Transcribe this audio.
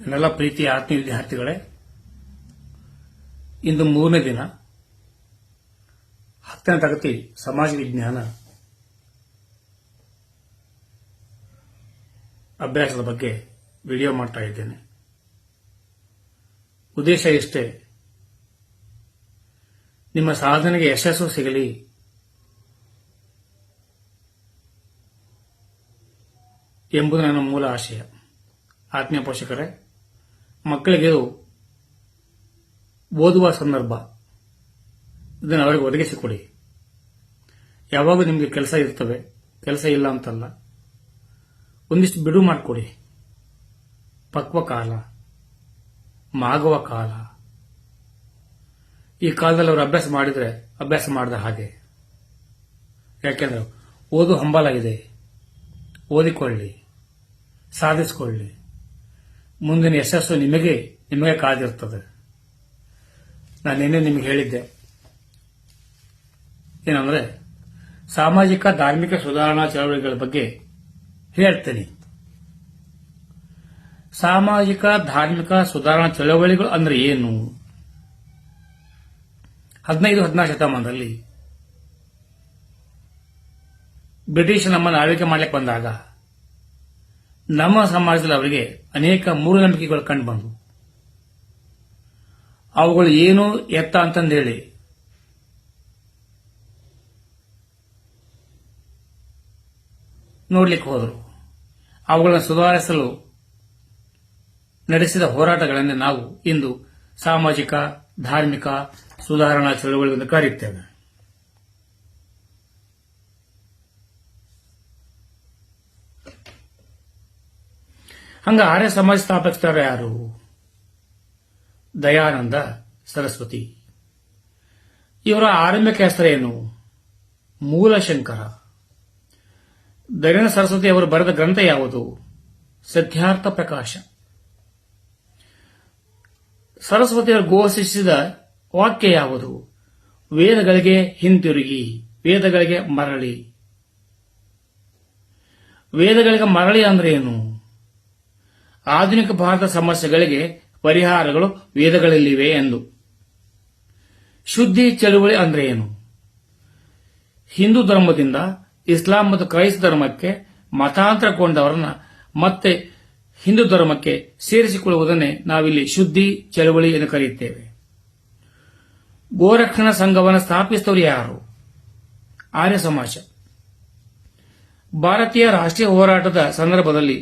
ನನ್ನೆಲ್ಲ ಪ್ರೀತಿಯ ಆತ್ಮೀಯ ವಿದ್ಯಾರ್ಥಿಗಳೇ, ಇಂದು 3ನೇ ದಿನ 10ನೇ ತರಗತಿ ಸಮಾಜ ವಿಜ್ಞಾನ ಅಭ್ಯಾಸದ ಬಗ್ಗೆ ವಿಡಿಯೋ ಮಾಡ್ತಾ ಇದ್ದೇನೆ. ಉದ್ದೇಶ ಇಷ್ಟೇ, ನಿಮ್ಮ ಸಾಧನೆಗೆ ಯಶಸ್ಸು ಸಿಗಲಿ, ಎಂಬುದು ನನ್ನ ಮೂಲ ಆಶಯ. ಆತ್ಮೀಯ ಪೋಷಕರೇ, ಮಕ್ಕಳಿಗೆ ಇದು ಓದುವ ಸಂದರ್ಭ, ಇದನ್ನು ಅವರಿಗೆ ಒದಗಿಸಿಕೊಡಿ. ಯಾವಾಗ ನಿಮಗೆ ಕೆಲಸ ಇರ್ತವೆ, ಕೆಲಸ ಇಲ್ಲ ಅಂತಲ್ಲ, ಒಂದಿಷ್ಟು ಬಿಡುವು ಮಾಡಿಕೊಡಿ. ಪಕ್ವ ಕಾಲ, ಮಾಗುವ ಕಾಲ, ಈ ಕಾಲದಲ್ಲಿ ಅವರು ಅಭ್ಯಾಸ ಮಾಡಿದ್ರೆ ಅಭ್ಯಾಸ ಮಾಡಿದ ಹಾಗೆ. ಯಾಕೆಂದ್ರೆ ಓದು ಹಂಬಲ ಇದೆ, ಓದಿಕೊಳ್ಳಿ, ಸಾಧಿಸಿಕೊಳ್ಳಿ. ಮುಂದಿನ ಯಶಸ್ಸು ನಿಮಗೆ ಕಾದಿರುತ್ತದೆ. ನಾನೇನೇ ನಿಮಗೆ ಹೇಳಿದ್ದೆ ಏನಂದ್ರೆ, ಸಾಮಾಜಿಕ ಧಾರ್ಮಿಕ ಸುಧಾರಣಾ ಚಳವಳಿಗಳ ಬಗ್ಗೆ ಹೇಳ್ತೇನೆ. ಸಾಮಾಜಿಕ ಧಾರ್ಮಿಕ ಸುಧಾರಣಾ ಚಳವಳಿಗಳು ಅಂದ್ರೆ ಏನು? 15-16 ಶತಮಾನದಲ್ಲಿ ಬ್ರಿಟಿಷ್ ನಮ್ಮನ್ನು ಆಳ್ವಿಕೆ ಮಾಡಲಿಕ್ಕೆ ಬಂದಾಗ ನಮ್ಮ ಸಮಾಜದಲ್ಲಿ ಅವರಿಗೆ ಅನೇಕ ಮೂಢನಂಬಿಕೆಗಳು ಕಂಡು ಬಂದವು. ಅವುಗಳು ಏನು ಎತ್ತ ಅಂತಂದೇಳಿ ನೋಡ್ಲಿಕ್ಕೆ ಹೋದರು. ಅವುಗಳನ್ನು ಸುಧಾರಿಸಲು ನಡೆಸಿದ ಹೋರಾಟಗಳನ್ನು ನಾವು ಇಂದು ಸಾಮಾಜಿಕ ಧಾರ್ಮಿಕ ಸುಧಾರಣಾ ಚಳವಳಿಗಳನ್ನು ಕರೆಯುತ್ತೇವೆ. ಹಂಗ ಆರ್ಯ ಸಮಾಜ ಸ್ಥಾಪಕರು ಯಾರು? ದಯಾನಂದ ಸರಸ್ವತಿ. ಇವರ ಆರಂಭಿಕ ಹೆಸರೇನು? ಮೂಲಶಂಕರ. ದಯಾನಂದ ಸರಸ್ವತಿ ಅವರು ಬರೆದ ಗ್ರಂಥ ಯಾವುದು? ಸತ್ಯಾರ್ಥ ಪ್ರಕಾಶ. ಸರಸ್ವತಿಯವರು ಘೋಷಿಸಿದ ವಾಕ್ಯ ಯಾವುದು? ವೇದಗಳಿಗೆ ಹಿಂತಿರುಗಿ, ವೇದಗಳಿಗೆ ಮರಳಿ. ವೇದಗಳಿಗೆ ಮರಳಿ ಅಂದ್ರೆ ಏನು? ಆಧುನಿಕ ಭಾರತ ಸಮಸ್ಯೆಗಳಿಗೆ ಪರಿಹಾರಗಳು ವೇದಗಳಲ್ಲಿವೆ ಎಂದು. ಶುದ್ಧಿ ಚಳುವಳಿ ಅಂದ್ರೆ ಏನು? ಹಿಂದೂ ಧರ್ಮದಿಂದ ಇಸ್ಲಾಂ ಮತ್ತು ಕ್ರೈಸ್ತ ಧರ್ಮಕ್ಕೆ ಮತಾಂತರಗೊಂಡವರನ್ನ ಮತ್ತೆ ಹಿಂದೂ ಧರ್ಮಕ್ಕೆ ಸೇರಿಸಿಕೊಳ್ಳುವುದನ್ನೇ ನಾವಿಲ್ಲಿ ಶುದ್ಧಿ ಚಳುವಳಿ ಎಂದು ಕರೆಯುತ್ತೇವೆ. ಗೋರಕ್ಷಣಾ ಸಂಘವನ್ನು ಸ್ಥಾಪಿಸಿದವರು ಯಾರು? ಆರ್ಯ ಸಮಾಜ. ಭಾರತೀಯ ರಾಷ್ಟ್ರೀಯ ಹೋರಾಟದ ಸಂದರ್ಭದಲ್ಲಿ